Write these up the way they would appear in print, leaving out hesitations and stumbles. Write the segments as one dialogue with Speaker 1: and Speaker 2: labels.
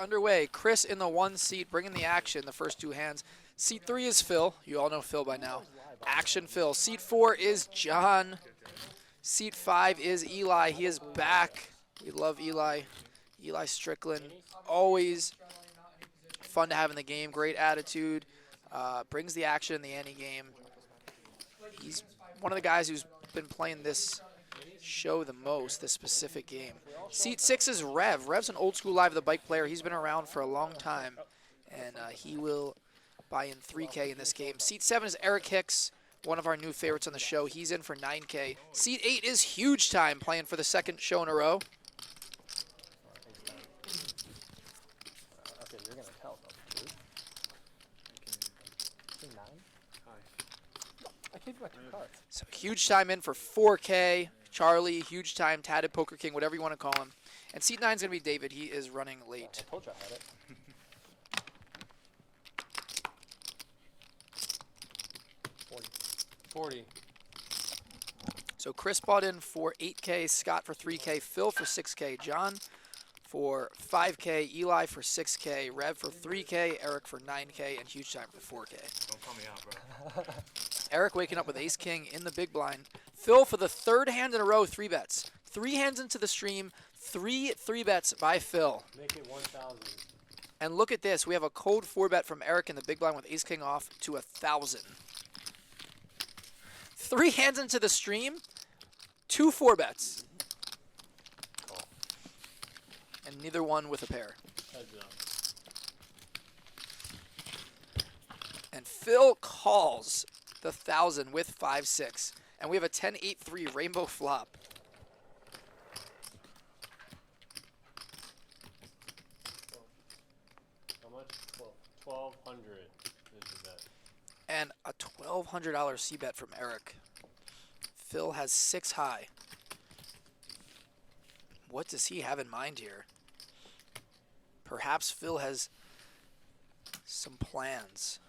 Speaker 1: underway. Chris in the 1 seat, bringing the action, the first 2 hands. Seat 3 is Phil. You all know Phil by now. Action Phil. Seat 4 is John. Seat 5 is Eli. He is back. We love Eli. Eli Strickland. Always fun to have in the game. Great attitude. Brings the action in the ante game. He's one of the guys who's been playing this show the most, this specific game. Seat 6 is Rev. Rev's an old school Live the Bike player. He's been around for a long time, and he will buy in 3K in this game. Seat 7 is Eric Hicks, one of our new favorites on the show. He's in for 9K. Seat 8 is Huge Time, playing for the 2nd show in a row.
Speaker 2: Okay, you're gonna tell them, dude. I gave you my 2 cards.
Speaker 1: So Huge Time in for 4K. Charlie, Huge Time, Tatted Poker King, whatever you want to call him. And seat 9 is going to be David. He is running late.
Speaker 2: I told you I had it. $40.
Speaker 1: So Chris bought in for 8K, Scott for 3K, Phil for 6K, John for 5K, Eli for 6K, Rev for 3K, Eric for 9K, and Huge Time for 4K.
Speaker 3: Don't call me out, bro.
Speaker 1: Eric waking up with Ace King in the big blind. Phil for the 3rd hand in a row, 3 bets. 3 hands into the stream, 3 bets by Phil.
Speaker 2: Make it 1,000.
Speaker 1: And look at this. We have a cold 4 bet from Eric in the big blind with Ace King off to 1,000. 3 hands into the stream, 2 4 bets.
Speaker 2: Cool.
Speaker 1: And neither one with a pair.
Speaker 2: Heads up.
Speaker 1: And Phil calls the 1,000 with 5-6. And we have a 10-8-3 rainbow flop.
Speaker 2: How much? 1,200 is the bet.
Speaker 1: And a $1,200 C-bet from Eric. Phil has 6 high. What does he have in mind here? Perhaps Phil has some plans.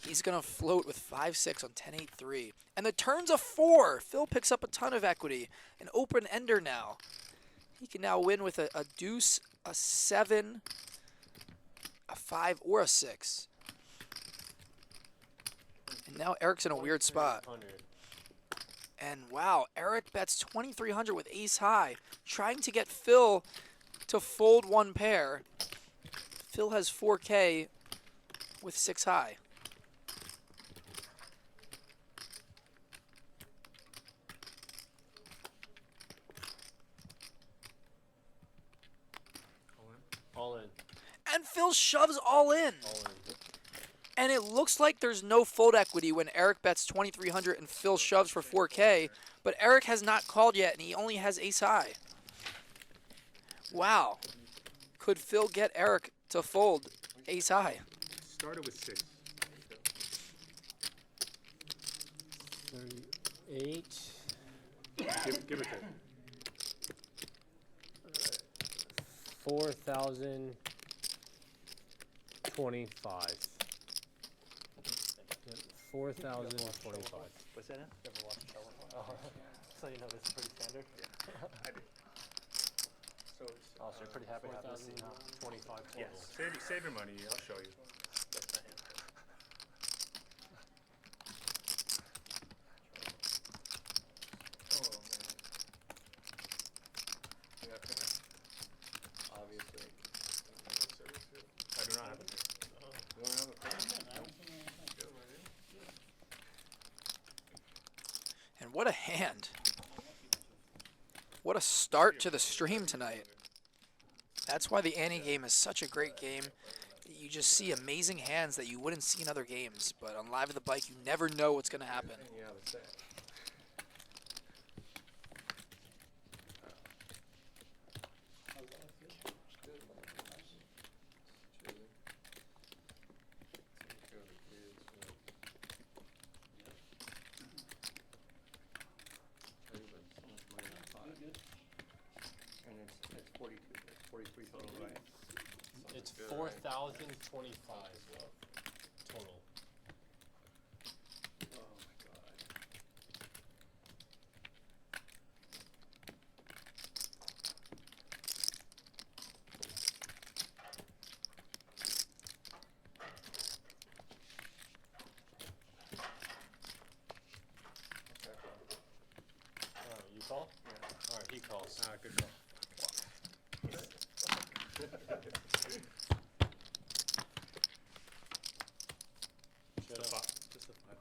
Speaker 1: He's going to float with 5-6 on 10-8-3. And the turn's a 4. Phil picks up a ton of equity. An open ender now. He can now win with a deuce, a 7, a 5, or a 6. And now Eric's in a weird spot. And wow, Eric bets 2,300 with ace high, trying to get Phil to fold 1 pair. Phil has 4K with 6 high.
Speaker 2: All in.
Speaker 1: And Phil shoves all in.
Speaker 2: All in.
Speaker 1: And it looks like there's no fold equity when Eric bets 2,300 and Phil shoves for 4K. But Eric has not called yet, and he only has ace high. Wow. Could Phil get Eric to fold ace high?
Speaker 3: Started with 6.
Speaker 2: 38.
Speaker 3: Give it to
Speaker 2: 4,025. 4,025.
Speaker 4: What's that?
Speaker 2: Never watched the show. So you know this is pretty standard?
Speaker 3: I did. So it's,
Speaker 2: Oh, so you're pretty happy to have this scene, huh? 25 total.
Speaker 3: yes. Save your money. I'll show you.
Speaker 2: That's not him.
Speaker 3: Oh, man.
Speaker 4: Obviously.
Speaker 3: I do not have a pick.
Speaker 4: You don't have a pen?
Speaker 1: And what a hand. What a start to the stream tonight. That's why the ante game is such a great game. You just see amazing hands that you wouldn't see in other games. But on Live at the Bike, you never know what's going to happen.
Speaker 4: Yeah, that's it. And it's 42, it's 43 total, right?
Speaker 2: It's 4,025 total.
Speaker 4: Oh my god.
Speaker 2: call? Yeah. Alright, he calls.
Speaker 3: Good call.
Speaker 2: Shut up.
Speaker 3: Just a 5.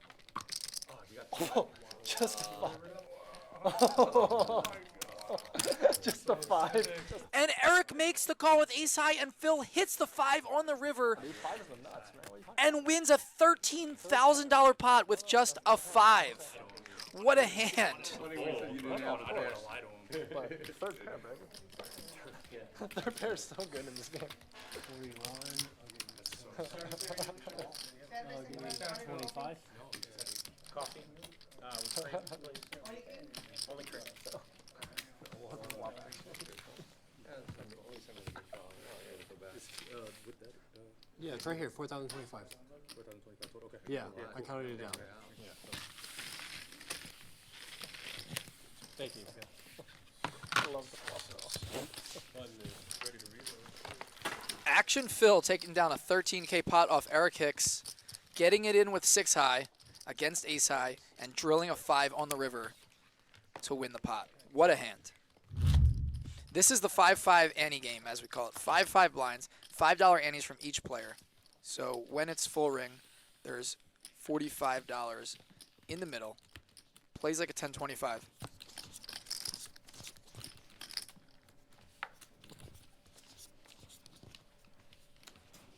Speaker 3: Oh, you got
Speaker 4: Oh, just a 5. Just a 5.
Speaker 1: And Eric makes the call with ace high, and Phil hits the 5 on the river
Speaker 4: Dude, 5 is the nuts, man. What are you talking
Speaker 1: and wins a $13,000 pot with just a 5. What a hand.
Speaker 3: funny when you said you didn't have a pair. I don't
Speaker 4: about? But third pair, baby. Third pair is so good in this game.
Speaker 2: 25?
Speaker 3: Coffee? Only cream.
Speaker 5: Yeah, it's right here, 4,025.
Speaker 3: 4,025 total. Okay.
Speaker 5: Yeah, I counted it down. Yeah.
Speaker 2: Thank you.
Speaker 4: I love the fluff.
Speaker 3: Ready to reload.
Speaker 1: Action Phil taking down a 13K pot off Eric Hicks, getting it in with 6 high against ace high, and drilling a 5 on the river to win the pot. What a hand. This is the 5-5 ante game, as we call it. 5-5 blinds, $5 antes from each player. So when it's full ring, there's $45 in the middle. Plays like a 10-25.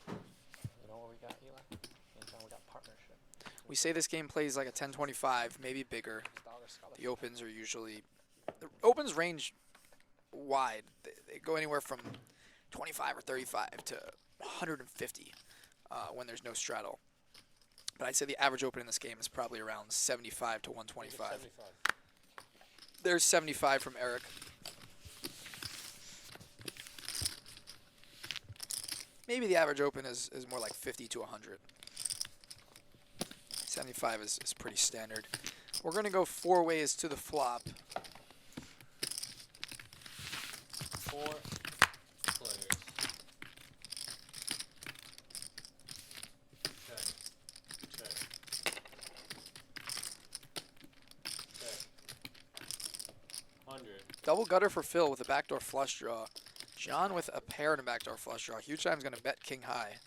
Speaker 4: You know what we got, Eli? Anytime we got partnership.
Speaker 1: We say this game plays like a 10-25, maybe bigger. The opens are usually... The opens range wide. They go anywhere from 25 or 35 to 150 when there's no straddle. But I'd say the average open in this game is probably around 75 to 125.
Speaker 2: 75.
Speaker 1: There's 75 from Eric. Maybe the average open is more like 50 to 100. 75 is pretty standard. We're going to go 4 ways to the flop.
Speaker 2: 4 players. Check. Check. Check. 100.
Speaker 1: Double gutter for Phil with a backdoor flush draw. John with a pair and a backdoor flush draw. Huge Time's going to bet king high.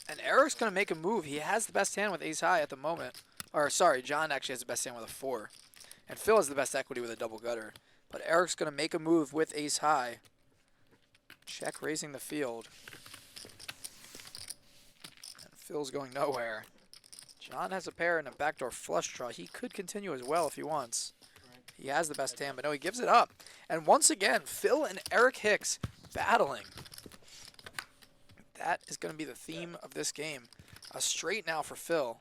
Speaker 1: And Eric's going to make a move. He has the best hand with ace high at the moment. Or, sorry, John actually has the best hand with a 4. And Phil has the best equity with a double gutter. But Eric's going to make a move with ace high. Check raising the field. And Phil's going nowhere. John has a pair and a backdoor flush draw. He could continue as well if he wants. He has the best hand, but no, he gives it up. And once again, Phil and Eric Hicks battling. That is going to be the theme of this game. A straight now for Phil.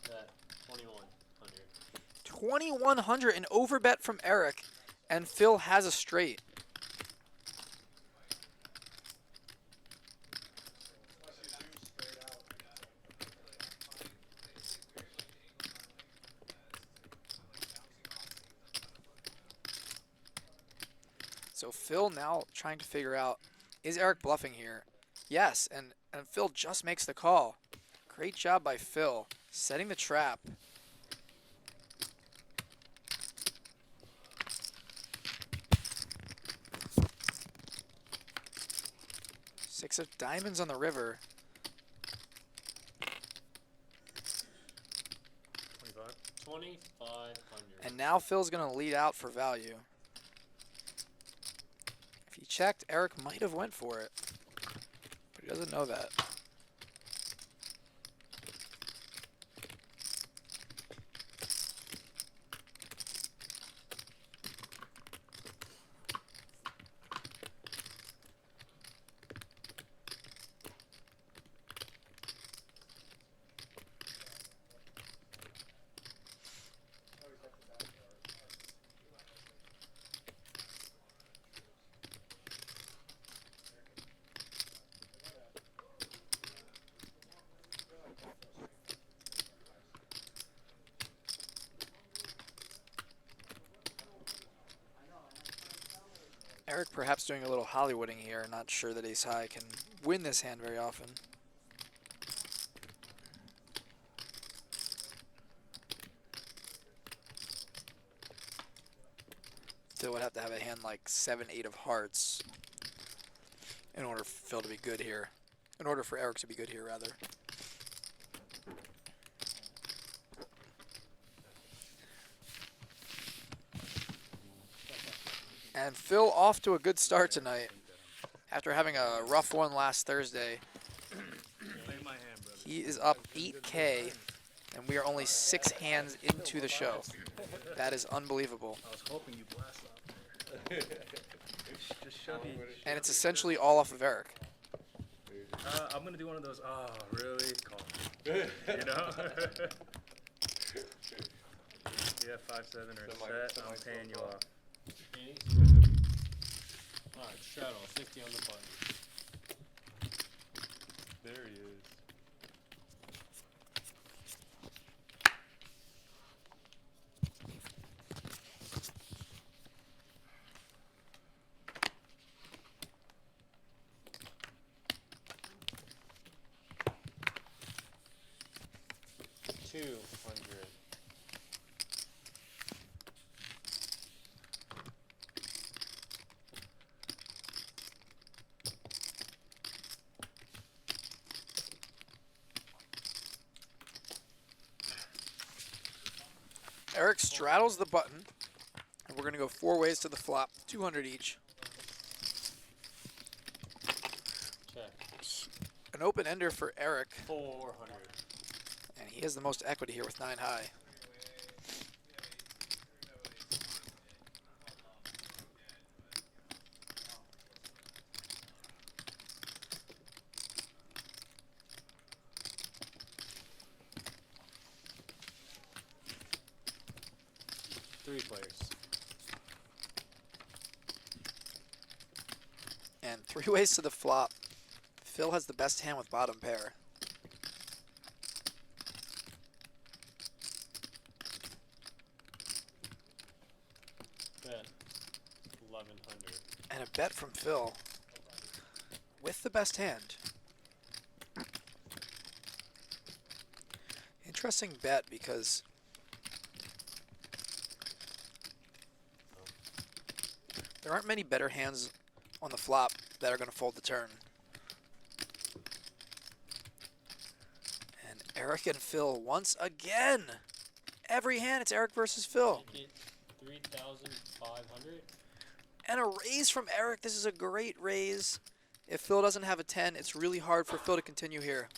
Speaker 2: That 2,100.
Speaker 1: 2,100, an overbet from Eric, and Phil has a straight. So Phil now trying to figure out, is Eric bluffing here? Yes, and Phil just makes the call. Great job by Phil, setting the trap. Six of diamonds on the river.
Speaker 3: 25.
Speaker 2: 2,500.
Speaker 1: And now Phil's going to lead out for value. If he checked, Eric might have went for it. But he doesn't know that. Eric perhaps doing a little Hollywooding here. Not sure that ace high can win this hand very often. Phil would have to have a hand like 7-8 of hearts in order for Phil to be good here. In order for Eric to be good here, rather. And Phil off to a good start tonight. After having a rough one last Thursday, he is up 8K, and we are only 6 hands into the show. That is unbelievable.
Speaker 3: I was hoping you blast off. Just shove it.
Speaker 1: And it's essentially all off of Eric.
Speaker 3: I'm gonna do one of those. Oh, really? Call me. You know? Yeah, 5-7 or set. I'm paying you off.
Speaker 2: Alright, straddle, 60 on the button. There he is. $200.
Speaker 1: Eric straddles the button, and we're going to go 4 ways to the flop, 200 each.
Speaker 2: Check.
Speaker 1: An open ender for Eric,
Speaker 2: 400.
Speaker 1: and he has the most equity here with 9 high.
Speaker 2: Three players.
Speaker 1: And 3 ways to the flop. Phil has the best hand with bottom pair.
Speaker 2: Bet. 1100.
Speaker 1: And a bet from Phil with the best hand. Interesting bet because there aren't many better hands on the flop that are going to fold the turn. And Eric and Phil once again. Every hand it's Eric versus Phil.
Speaker 2: Make it 3,500.
Speaker 1: And a raise from Eric. This is a great raise. If Phil doesn't have a 10, it's really hard for Phil to continue here.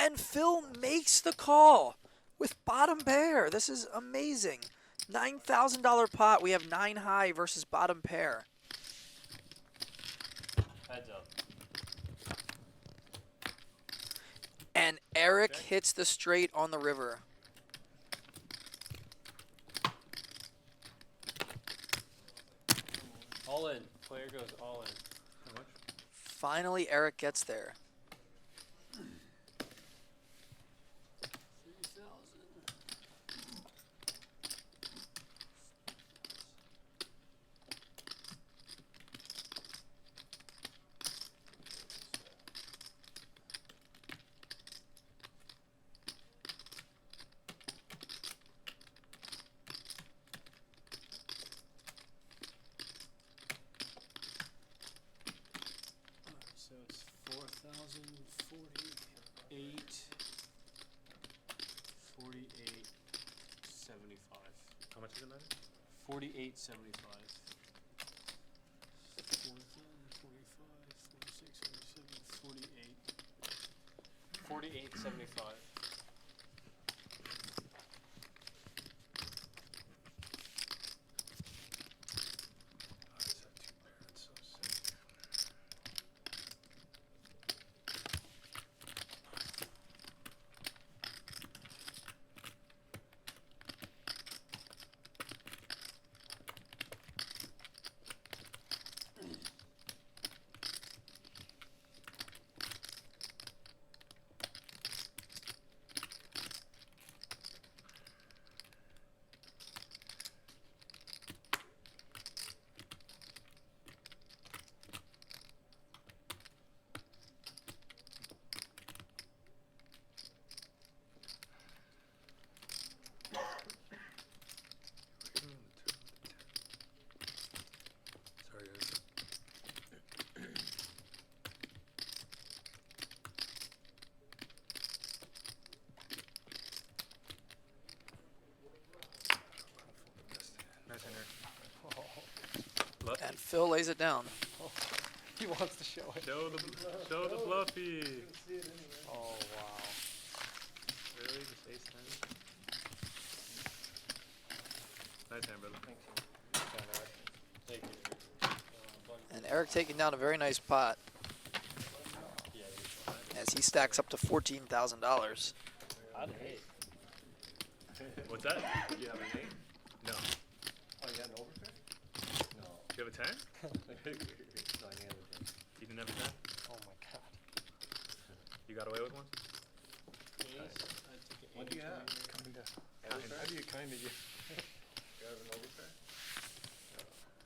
Speaker 1: And Phil makes the call with bottom pair. This is amazing. $9,000 pot. We have 9 high versus bottom pair.
Speaker 2: Heads up.
Speaker 1: And Eric hits the straight on the river.
Speaker 2: All in. Player goes all in.
Speaker 3: How much?
Speaker 1: Finally, Eric gets there.
Speaker 2: So it's 4,000.
Speaker 3: 48.75. 48.75.
Speaker 5: Sorry, guys. Nice enter. Bluff.
Speaker 1: And Phil lays it down.
Speaker 3: He wants to show it.
Speaker 5: Show the bluffy.
Speaker 3: Oh, wow.
Speaker 5: Really? Just ace 10? Nice hand, brother.
Speaker 2: Thank you.
Speaker 1: And Eric taking down a very nice pot as he stacks up to $14,000.
Speaker 2: I'd hate.
Speaker 5: What's that?
Speaker 4: Do you have an 8?
Speaker 5: No.
Speaker 4: Oh, you got an overpair? No.
Speaker 5: Do you have a 10?
Speaker 4: No, I handed it.
Speaker 5: You didn't have a 10?
Speaker 3: Oh, my God.
Speaker 5: You got away with one?
Speaker 4: What do you have? How do you kind of get? You have an overpair?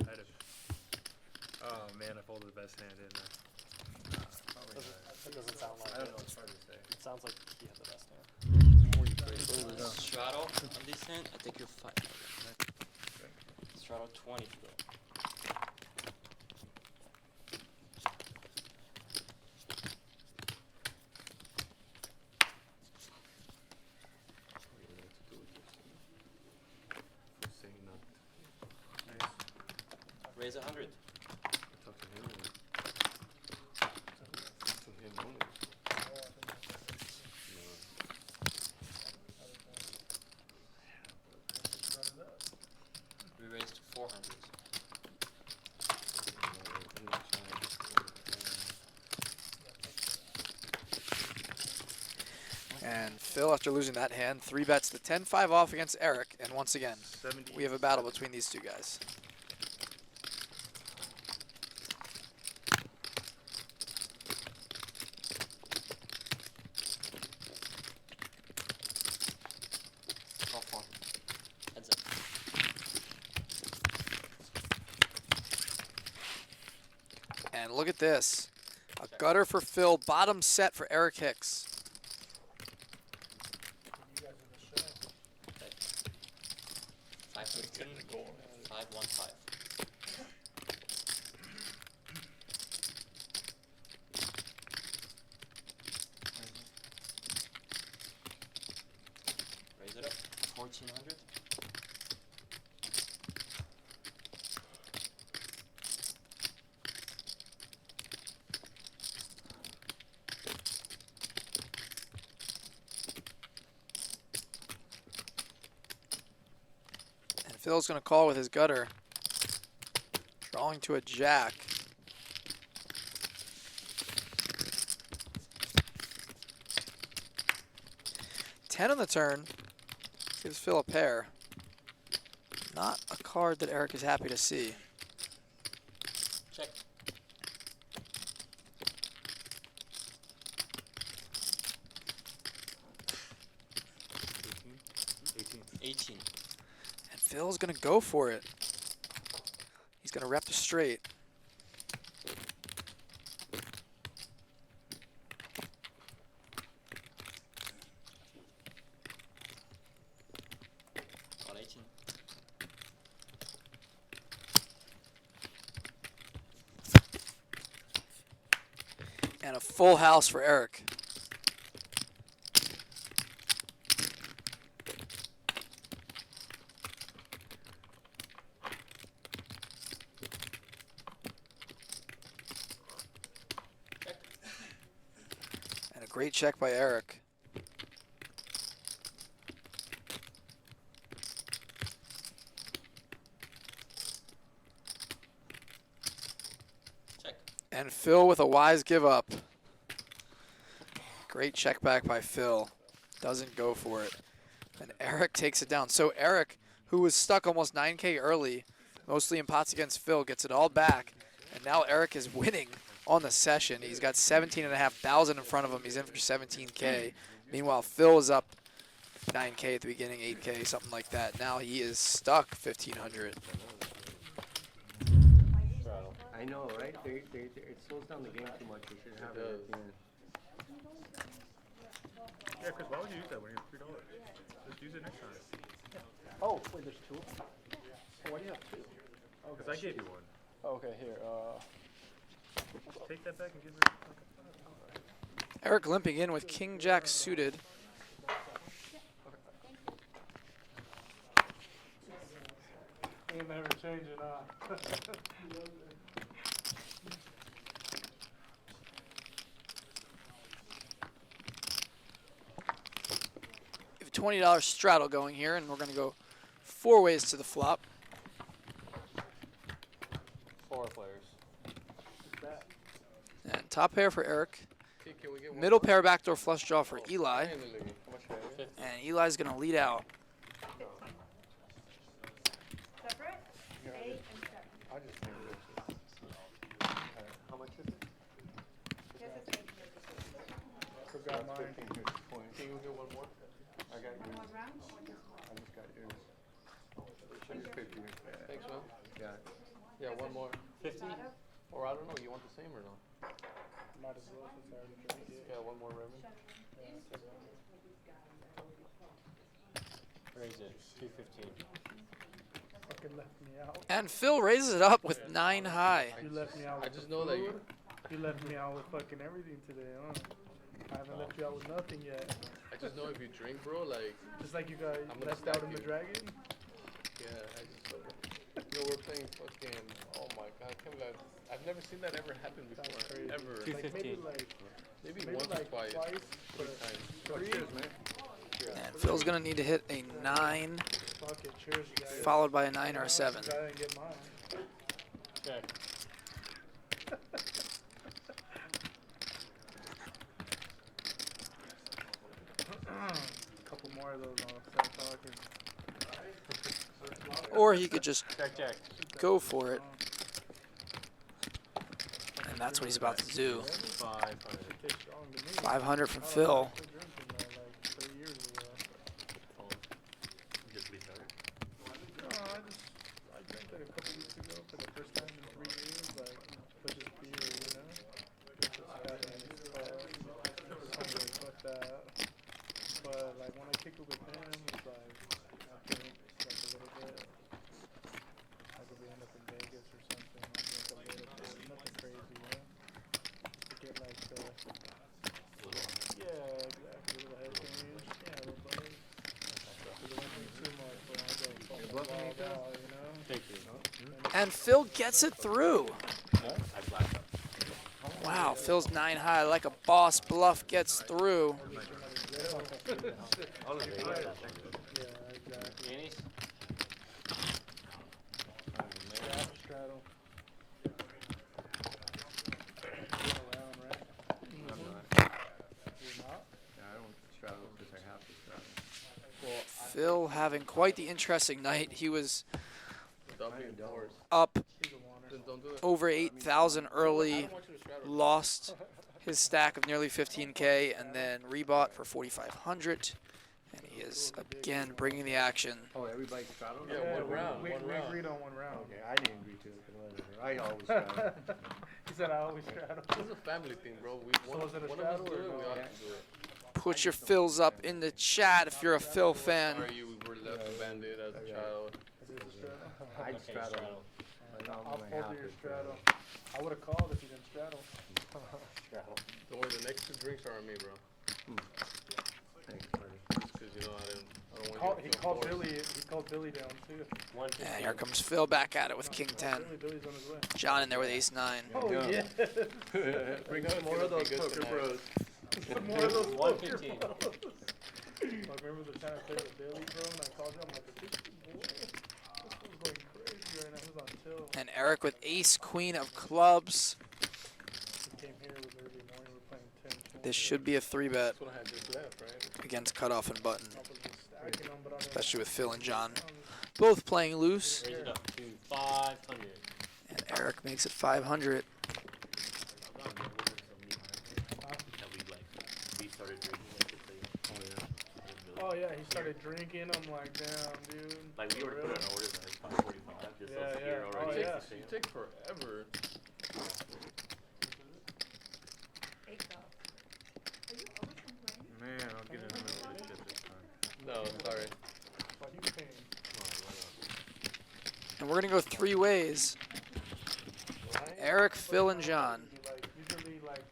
Speaker 5: I'd have. Oh man, I folded the best hand, didn't I?
Speaker 4: Probably not.
Speaker 3: That doesn't sound like
Speaker 4: I don't
Speaker 3: it.
Speaker 4: know, it's hard to say.
Speaker 3: It sounds like he had the best hand.
Speaker 6: Straddle on this hand, I take your 5. Straddle 20 to go.
Speaker 5: Saying not.
Speaker 6: Raise 100.
Speaker 5: Talk to him. To him only.
Speaker 6: We raised to 400.
Speaker 1: And Phil, after losing that hand, 3 bets the 10-5 off against Eric. And once again,
Speaker 5: 70.
Speaker 1: we have a battle between these two guys.
Speaker 6: Draw 4. Heads up.
Speaker 1: And look at this. A gutter for Phil, bottom set for Eric Hicks.
Speaker 6: Okay. 515. 515. Raise it up. 1400.
Speaker 1: And Phil's going to call with his gutter. Drawing to a jack. Ten on the turn. Gives Phil a pair. Not a card that Eric is happy to see.
Speaker 6: Check.
Speaker 5: $18.
Speaker 6: 18.
Speaker 1: And Phil's going to go for it. He's going to rep the straight.
Speaker 6: On 18.
Speaker 1: And a full house for Eric. great check by Eric.
Speaker 6: Check.
Speaker 1: And Phil with a wise give up. Great check back by Phil. Doesn't go for it. And Eric takes it down. So Eric, who was stuck almost 9K early, mostly in pots against Phil, gets it all back. And now Eric is winning on the session. He's got 17,500 in front of him. He's in for 17K. Meanwhile, Phil is up 9K at the beginning, 8K, something like that. Now he is stuck 1,500.
Speaker 4: I know, right? It slows down the game too much. We should have it at the end.
Speaker 3: Yeah, Chris, why would you use that when you have $3? Just use it next time.
Speaker 2: Oh, wait, there's 2? Oh, why do you have 2?
Speaker 3: Because I gave you one.
Speaker 2: Oh, okay, here.
Speaker 3: Take that back and give her.
Speaker 1: Eric limping in with King Jack suited.
Speaker 2: Ain't never changing,
Speaker 1: We have a $20 straddle going here, and we're going to go 4 ways to the flop.
Speaker 2: 4 players.
Speaker 1: And top pair for Eric.
Speaker 4: Okay, can we get
Speaker 1: Middle pair backdoor flush draw for Eli.
Speaker 4: How much do I
Speaker 1: And Eli's going to lead out.
Speaker 7: Separate? 8 and 7.
Speaker 4: I just think how much is it?
Speaker 7: This is 8.
Speaker 2: Forgot mine.
Speaker 4: 15 here. Can you get one more? I got yours.
Speaker 7: One round or just
Speaker 4: I just got yours. I just paid for yours. Thanks, man. Yeah. Yeah, one more.
Speaker 2: 50?
Speaker 4: Or I don't know, you want the same or no?
Speaker 2: Might as well since I already drank it.
Speaker 4: Yeah, one more Reverend.
Speaker 2: Raise it. 215. Fucking left me out.
Speaker 1: And Phil raises it up with 9 high.
Speaker 2: You left me out with
Speaker 4: I just
Speaker 2: the
Speaker 4: know that you.
Speaker 2: food. You left me out with fucking everything today, huh? I haven't left you out with nothing yet.
Speaker 4: I just know if you drink, bro, like.
Speaker 2: Just like you guys
Speaker 4: I'm gonna
Speaker 2: left out
Speaker 4: stack
Speaker 2: in the
Speaker 4: you.
Speaker 2: dragon.
Speaker 4: Yeah, I just. You know, we're playing fucking. Oh my god, I can't believe I've never seen that ever happen before.
Speaker 2: That's crazy.
Speaker 4: Ever.
Speaker 2: Like maybe
Speaker 4: Maybe once
Speaker 2: like
Speaker 4: or twice.
Speaker 2: but
Speaker 4: 3
Speaker 2: 3.
Speaker 4: cheers, man.
Speaker 1: And Phil's going to need to hit a 9,
Speaker 2: Fuck it, cheers, you guys.
Speaker 1: followed by a 9 or a 7.
Speaker 2: I didn't get mine.
Speaker 6: Check.
Speaker 2: Couple more of those and I'll start talking.
Speaker 1: Or he could just
Speaker 6: Check, check.
Speaker 1: go for it. And that's what he's about to do.
Speaker 6: 500.
Speaker 2: Tastes strong to me.
Speaker 1: 500 from
Speaker 2: I
Speaker 1: Phil.
Speaker 2: was drinking that like 3 years ago.
Speaker 3: Just leave that.
Speaker 2: No, I drank that a couple weeks ago for the first time in 3 years, like, with just beer, you know? Just having something, fuck that. But, like, when I kick it with him, it's like, I think, like, a little bit. Like, if we end up in Vegas or something, I drink a little bit, nothing crazy, you know? To get, like, the, yeah, exactly, a little head change, yeah, a little buzz. Because it won't be too much, but I go fucking wild out, you know?
Speaker 6: Thank you.
Speaker 1: And Phil gets it through.
Speaker 6: I blacked out.
Speaker 1: Wow, Phil's 9 high like a boss. Bluff gets through.
Speaker 6: All of it.
Speaker 2: Yeah, exactly.
Speaker 6: Guineas?
Speaker 2: Yeah, straddle. You're around, right?
Speaker 4: I'm not.
Speaker 2: You're not?
Speaker 4: Yeah, I don't straddle because I have to straddle.
Speaker 1: Well, Phil having quite the interesting night. He was
Speaker 4: Dumping doors.
Speaker 1: up
Speaker 2: He's a wanner.
Speaker 4: Then don't do it.
Speaker 1: over 8,000 early,
Speaker 4: I don't want you to straddle.
Speaker 1: lost his stack of nearly 15K, and then rebought for 4,500. And he is again bringing the action.
Speaker 4: Oh, everybody straddled? Yeah,
Speaker 2: Yeah,
Speaker 4: one round.
Speaker 2: we
Speaker 4: One round.
Speaker 2: agreed on one round.
Speaker 4: Okay, I didn't agree to it, but whatever. I always straddle.
Speaker 2: He said I always straddle.
Speaker 4: This is a family thing, bro.
Speaker 2: So is it a
Speaker 4: one of us
Speaker 2: straddle
Speaker 4: do
Speaker 2: or
Speaker 4: it, we
Speaker 2: no?
Speaker 4: all have to do it.
Speaker 1: Put your Phils up in the chat if you're a Phil fan.
Speaker 4: Sorry, you were left abandoned as a child.
Speaker 2: Is it a straddle?
Speaker 4: I'd
Speaker 6: Okay,
Speaker 4: straddle.
Speaker 6: straddle.
Speaker 2: I'll fold to your straddle. I would have called if you didn't straddle.
Speaker 6: Straddle.
Speaker 4: Don't worry, the next 2 drinks are on me, bro. Thanks, buddy. Just because, you know, I don't want you to
Speaker 2: He
Speaker 4: feel
Speaker 2: called
Speaker 4: forced.
Speaker 2: Billy down too.
Speaker 6: 150.
Speaker 1: And here comes Phil back at it with King 10.
Speaker 2: Billy's on his way.
Speaker 1: John in there with Ace 9.
Speaker 2: Oh yeah.
Speaker 4: Bring some more of those poker bros.
Speaker 2: Some more of those
Speaker 6: 115.
Speaker 2: poker balls. I remember the time I played with Billy, bro, and I called him, I'm like, this boy, this one's going crazy right now. He's on chill.
Speaker 1: And Eric with ace, queen of clubs.
Speaker 2: He came here with early morning, we're playing 10.
Speaker 1: This should be a 3-bet
Speaker 4: That's what I had just left, right?
Speaker 1: against cutoff and button,
Speaker 2: I was just stacking them, but I mean,
Speaker 1: especially with Phil and John both playing loose.
Speaker 6: Raise it up to 500.
Speaker 1: And Eric makes it 500.
Speaker 2: Oh yeah, he started drinking. I'm like, damn, dude.
Speaker 6: Like we
Speaker 2: For
Speaker 6: already
Speaker 2: real?
Speaker 6: put an order at 545. Just
Speaker 2: Yeah,
Speaker 6: so it's
Speaker 2: yeah.
Speaker 6: here
Speaker 2: Oh,
Speaker 6: already.
Speaker 2: yeah.
Speaker 4: You take forever.
Speaker 3: Man, I'll get in the middle of this shit this time.
Speaker 4: No, sorry.
Speaker 2: But he was paying.
Speaker 1: And we're going to go 3 ways. Eric, Phil, and John.
Speaker 2: Like, usually, like,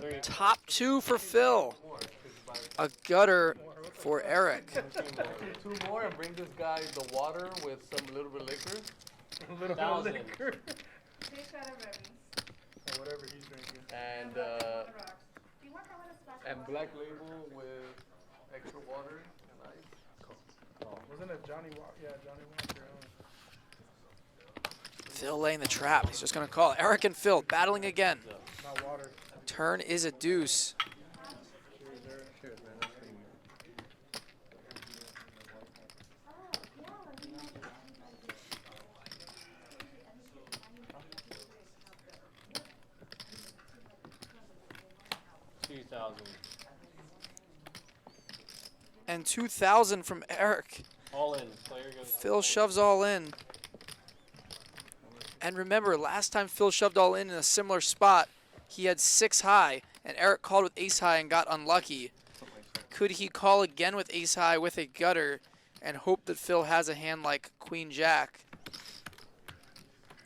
Speaker 2: you know,
Speaker 1: Top 2 for Phil. A gutter for Eric.
Speaker 4: 2 more and bring this guy the water with some little bit of liquor.
Speaker 2: a little bit of
Speaker 6: 1,000.
Speaker 2: liquor.
Speaker 7: Take shot of Remy's.
Speaker 2: Or whatever he's drinking.
Speaker 4: And
Speaker 7: On the rocks. Do you want that one as splash
Speaker 4: and
Speaker 7: of
Speaker 4: black label with extra water and ice.
Speaker 2: Wasn't it Johnny Walker? Yeah, Johnny Walker.
Speaker 1: Phil laying the trap. He's just going to call. Eric and Phil battling again.
Speaker 2: Not water.
Speaker 1: Turn is a deuce.
Speaker 2: Cheers, Eric.
Speaker 4: Cheers, man. That's pretty good.
Speaker 6: 2,000.
Speaker 1: And 2,000 from Eric.
Speaker 6: All in. Player goes.
Speaker 1: Phil shoves all in. And remember, last time Phil shoved all in a similar spot, he had 6 high, and Eric called with ace high and got unlucky. Could he call again with ace high with a gutter and hope that Phil has a hand like queen jack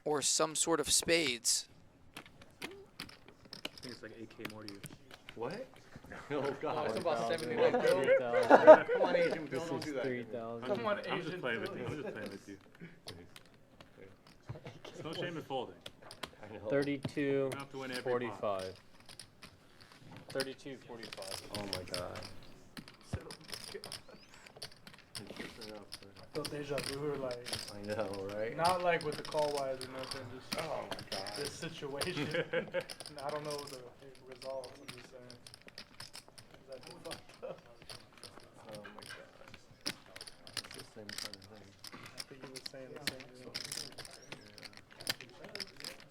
Speaker 1: or some sort of spades?
Speaker 3: I think it's like 8K more to you.
Speaker 4: What?
Speaker 6: Oh
Speaker 4: Oh,
Speaker 6: God.
Speaker 4: it's about 79 Bill.
Speaker 6: 3,000.
Speaker 4: Come on, Asian Bill,
Speaker 6: This
Speaker 4: don't
Speaker 6: is
Speaker 4: do that.
Speaker 6: 3,000.
Speaker 2: Come on,
Speaker 3: I'm
Speaker 2: Asian
Speaker 3: just playing with
Speaker 2: Philly.
Speaker 3: you. I'm just playing with you. It's no shame in folding.
Speaker 6: 32,
Speaker 3: You don't have to win every pot.
Speaker 6: 45. 32, 45.
Speaker 5: Oh my god.
Speaker 2: I felt deja vu, like,
Speaker 5: I know, right?
Speaker 2: not like with the call wise or nothing, just
Speaker 4: Oh my god.
Speaker 2: this situation. I don't know the result, I'm just saying. That's fucked up.
Speaker 5: Oh my god. It's the same kind of thing.
Speaker 2: I think he was saying the same thing.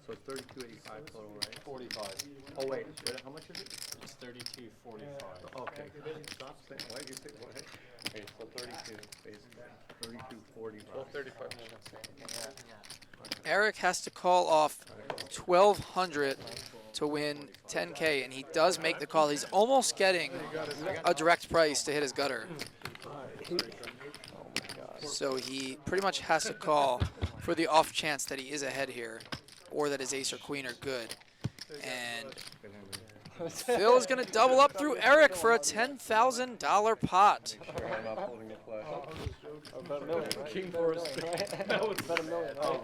Speaker 5: So it's 32.85 total, right?
Speaker 6: 45.
Speaker 5: Oh wait, how much is it?
Speaker 6: It's 32, 45.
Speaker 5: Okay. Stop saying. Why did you say what? Okay, so 32 basically. 32.45.
Speaker 4: 12:35 minutes.
Speaker 1: Eric has to call off 1,200 to win 10K, and he does make the call. He's almost getting a direct price to hit his gutter. So he pretty much has to call for the off chance that he is ahead here, or that his ace or queen are good. And Phil is going to double up through Eric for a $10,000 pot.
Speaker 5: Sure, I'm not holding it flat.
Speaker 2: I was just joking.
Speaker 6: About a million, right?
Speaker 4: King for us.
Speaker 6: No, it's about a million, right?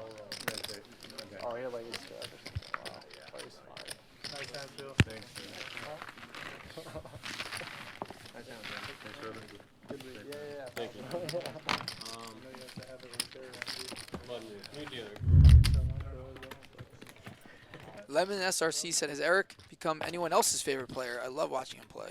Speaker 5: That's it. Okay.
Speaker 6: Oh, you're like, wow, very smart.
Speaker 2: Nice hand, Phil.
Speaker 3: Thanks.
Speaker 5: Nice hand, man.
Speaker 3: Thanks, brother.
Speaker 6: Yeah. Thank you.
Speaker 2: I know you have to have it right there, man.
Speaker 6: Buddy, new dealer.
Speaker 1: Lemon SRC said, has Eric become anyone else's favorite player? I love watching him play.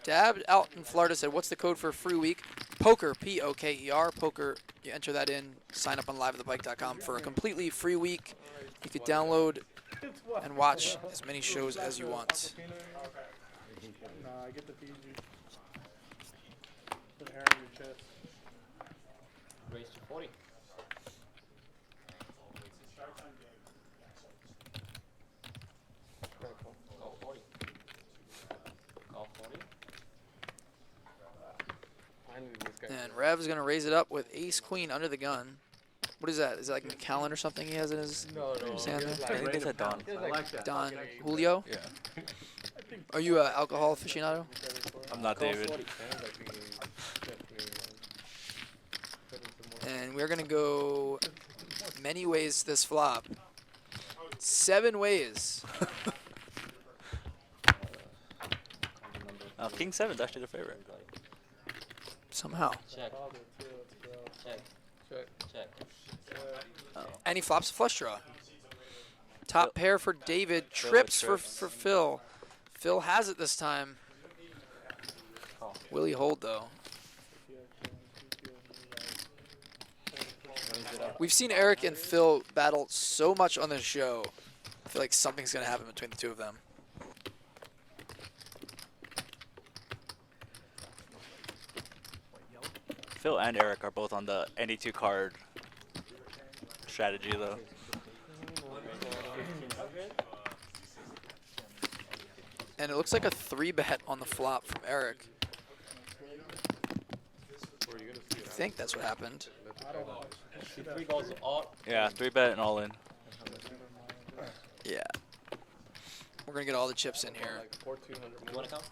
Speaker 1: Dab out in Florida said, what's the code for a free week? Poker, P-O-K-E-R. Poker, you enter that in, sign up on liveatthebike.com for a completely free week. You could download and watch as many shows as you want.
Speaker 2: Nah, I get the PG. Put hair on your chest.
Speaker 6: Raise to 40. Call 40. Call 40.
Speaker 4: Finally, this guy.
Speaker 1: And Rev is going to raise it up with ace queen under the gun. What is that? Is that like McAllen or something he has in his
Speaker 4: No.
Speaker 1: his hand there?
Speaker 4: I think it's a Don.
Speaker 3: I like that.
Speaker 1: Don Julio?
Speaker 4: Yeah.
Speaker 1: Are you an alcohol aficionado?
Speaker 8: I'm not David.
Speaker 1: And we're going to go many ways this flop. 7 ways.
Speaker 8: King 7's actually their favorite.
Speaker 1: Somehow.
Speaker 6: Check.
Speaker 2: Called it too. Let's go.
Speaker 6: Check.
Speaker 4: Check.
Speaker 6: Check.
Speaker 1: And he flops a flush draw. Top pair for David.
Speaker 8: Phil
Speaker 1: Trips
Speaker 8: with
Speaker 1: for Phil. Phil has it this time. Will he hold, though? We've seen Eric and Phil battle so much on this show. I feel like something's going to happen between the two of them.
Speaker 8: Phil and Eric are both on the any 2 card strategy, though.
Speaker 1: And it looks like a 3-bet on the flop from Eric. I think that's what happened.
Speaker 6: 3 balls all.
Speaker 8: Yeah, 3-bet and all in.
Speaker 1: Yeah. We're going to get all the chips in here.
Speaker 4: Like 4,200
Speaker 6: You want to come?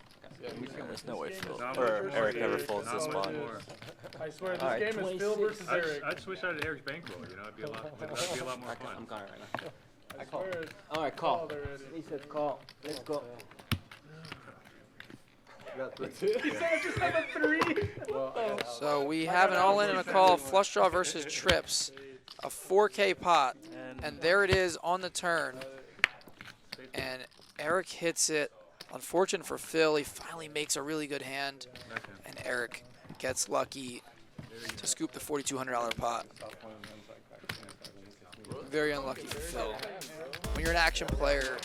Speaker 8: There's no way Phil
Speaker 3: Not
Speaker 8: or
Speaker 3: much
Speaker 8: Eric
Speaker 3: more.
Speaker 8: ever folds this
Speaker 3: Not much
Speaker 8: spot.
Speaker 3: more.
Speaker 2: I swear, this
Speaker 8: Alright,
Speaker 2: game is Phil versus Eric.
Speaker 3: I'd switch out to Eric's bankroll. You know, it'd be a lot more fun.
Speaker 6: I'm calling right now.
Speaker 2: I swear it's
Speaker 6: Alright,
Speaker 2: called already.
Speaker 6: He said call. Let's go.
Speaker 2: He said just have a 3.
Speaker 1: So we have an all-in and a call. Flush draw versus trips. A 4K pot. And there it is on the turn. And Eric hits it. Unfortunate for Phil, he finally makes a really good hand. And Eric gets lucky to scoop the $4,200 pot. Very unlucky for Phil. When you're an action player,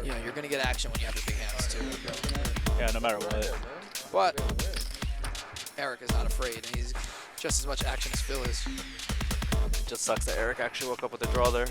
Speaker 1: you know, you're going to get action when you have the big hands too.
Speaker 8: Yeah, no matter what.
Speaker 1: But Eric is not afraid, and he's just as much action as Phil is.
Speaker 8: It just sucks that Eric actually woke up with a draw there.